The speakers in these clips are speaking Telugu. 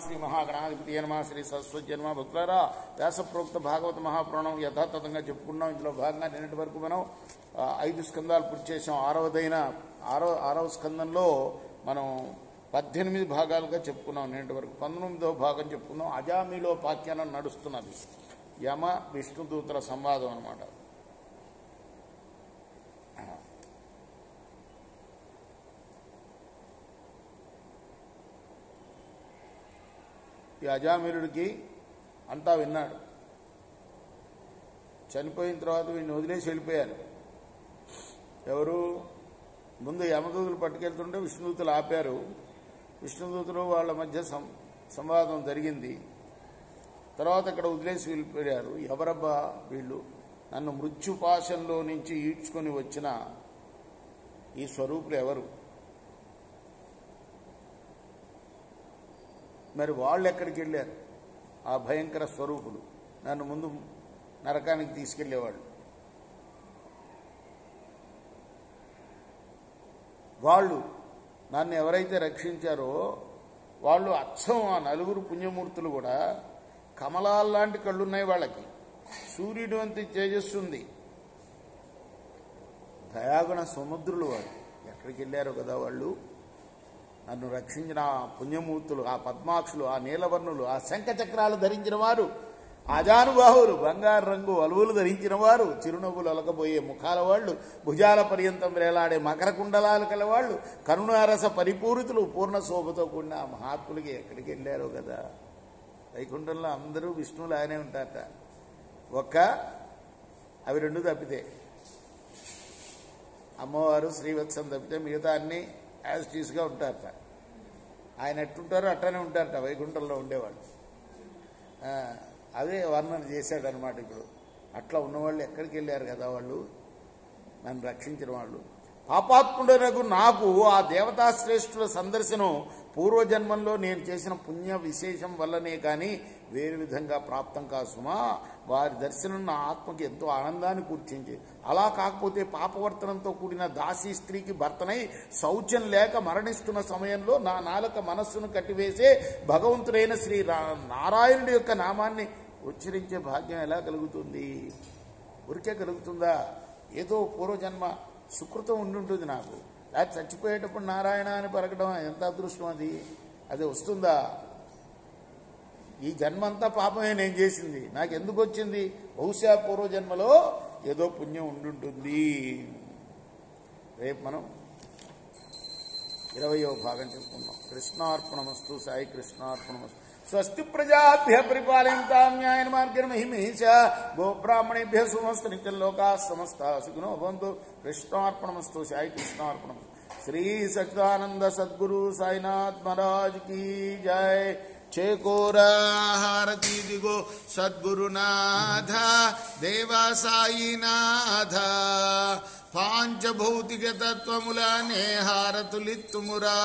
శ్రీ మహాగణాధిపతి నమః శ్రీ సరస్వతి నమః. భక్తులారా, వ్యాసప్రోక్త భాగవత మహాపురాణం యథాతథంగా చెప్పుకున్నాం. ఇందులో భాగంగా నిన్నటి వరకు మనం 5 స్కందాలు పూర్తి చేసాం. ఆరవ స్కందంలో మనం 18 భాగాలుగా చెప్పుకున్నాం. నిన్నటి వరకు 19వ భాగం చెప్పుకున్నాం. అజామిలో పాఖ్యానం నడుస్తున్నది. యమ విష్ణుదూతల సంవాదం అన్నమాట. ఈ అజామిలుడికి అంతా విన్నాడు. చనిపోయిన తర్వాత వీడిని వదిలేసి వెళ్ళిపోయారు. ఎవరు? ముందు యమదూతులు పట్టుకెళ్తుంటే విష్ణుదూతులు ఆపారు. విష్ణుదూతులు వాళ్ళ మధ్య సంవాదం జరిగింది. తర్వాత ఇక్కడ వదిలేసి వెళ్ళిపోయారు. ఎవరబ్బా వీళ్ళు? నన్ను మృత్యుపాశంలో నుంచి ఈడ్చుకొని వచ్చిన ఈ స్వరూపులు ఎవరు? మరి వాళ్ళు ఎక్కడికి వెళ్ళారు? ఆ భయంకర స్వరూపులు నన్ను ముందు నరకానికి తీసుకెళ్లేవాళ్ళు. వాళ్ళు నన్ను ఎవరైతే రక్షించారో వాళ్ళు అచ్చం ఆ నలుగురు పుణ్యమూర్తులు కూడా కమలాల్లాంటి కళ్ళున్నాయి వాళ్ళకి. సూర్యుడు వంటి తేజస్సు ఉంది. దయాగుణ సముద్రులు వాళ్ళు. ఎక్కడికి వెళ్ళారో కదా వాళ్ళు? నన్ను రక్షించిన ఆ పుణ్యమూర్తులు, ఆ పద్మాక్షులు, ఆ నీలవర్ణులు, ఆ శంఖచక్రాలు ధరించిన వారు, ఆజానుబాహువులు, బంగారు రంగు అలువులు ధరించిన వారు, చిరునవ్వులు అలకబోయే ముఖాల వాళ్ళు, భుజాల పర్యంతం వేలాడే మకర కుండలాలు కలవాళ్ళు, కరుణారస పరిపూరితులు, పూర్ణ శోభతో కూడిన ఆ మహాత్ములకి ఎక్కడికి వెళ్ళారో కదా? వైకుంఠంలో అందరూ విష్ణువులు ఆయనే ఉంటారట. అవి 2 తప్పితే, అమ్మవారు శ్రీవత్సం తప్పితే మిగతా అన్నీ యాజ్ టీస్గా ఉంటారట. ఆయన ఎట్టుంటారో అట్టనే ఉంటారట వైకుంఠంలో ఉండేవాళ్ళు. అదే వర్ణన చేశాడనమాట. ఇప్పుడు అట్లా ఉన్నవాళ్ళు ఎక్కడికి వెళ్ళారు కదా? వాళ్ళు నన్ను రక్షించిన వాళ్ళు. పాపాత్ముడనకు నాకు ఆ దేవతాశ్రేష్ఠుల సందర్శనం పూర్వజన్మంలో నేను చేసిన పుణ్య విశేషం వల్లనే కానీ వేరు విధంగా ప్రాప్తం కాదు సుమా. వారి దర్శనం నా ఆత్మకి ఎంతో ఆనందాన్ని కూర్చింది. అలా కాకపోతే పాపవర్తనంతో కూడిన దాసీ స్త్రీకి భర్తనై శౌచ్యం లేక మరణిస్తున్న సమయంలో నా నాలుక మనస్సును కట్టివేసే భగవంతుడైన శ్రీ నారాయణుడి యొక్క నామాన్ని ఉచ్చరించే భాగ్యం ఎలా కలుగుతుంది? ఊరికే కలుగుతుందా? ఏదో పూర్వజన్మ సుకృతం ఉండుంటుంది నాకు. లేకపోతే చచ్చిపోయేటప్పుడు నారాయణ అని పలకడం ఎంత అదృష్టం అది? అది వస్తుందా? ఈ జన్మంతా పాపమే నేను చేసింది. నాకు ఎందుకు వచ్చింది? బహుశా పూర్వజన్మలో ఏదో పుణ్యం ఉండుంటుంది. రేపు మనం 20వ భాగం చెప్పుకుందాం. కృష్ణార్పణమస్తు. సాయి కృష్ణార్పణమస్తు. స్వస్తి ప్రజాభ్య పరిపాలయంతాం న్యాయేన మార్గేణ మహిమహీష గోబ్రాహ్మణేభ్య శుభమస్తు. నిత్యం లోకాః సమస్తాః సుఖినో భవంతు. కృష్ణార్పణమస్తు. సాయి కృష్ణార్పణమస్తు. శ్రీ సచ్చిదానంద సద్గురు సాయినాథ్ మహారాజ్ की जय. చేకోరా హారతి దిగో సద్గురునాథ దేవా సాయినాథ. పాంచభౌతిక తత్వములనే హారతులిత్తుమురా.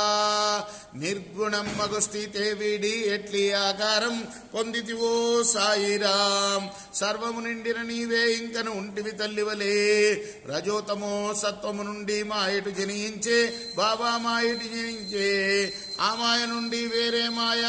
నిర్గుణం మగు స్థితే వీడి ఎట్లి ఆకారం పొందితివో సాయిరాం. సర్వము నిండిన నీవే ఇంకను ఉంటివి తల్లివలే. రజోతమో సత్వము నుండి మాయటు జనించే బాబా మాయటు జనించే. ఆ మాయ నుండి వేరే మాయ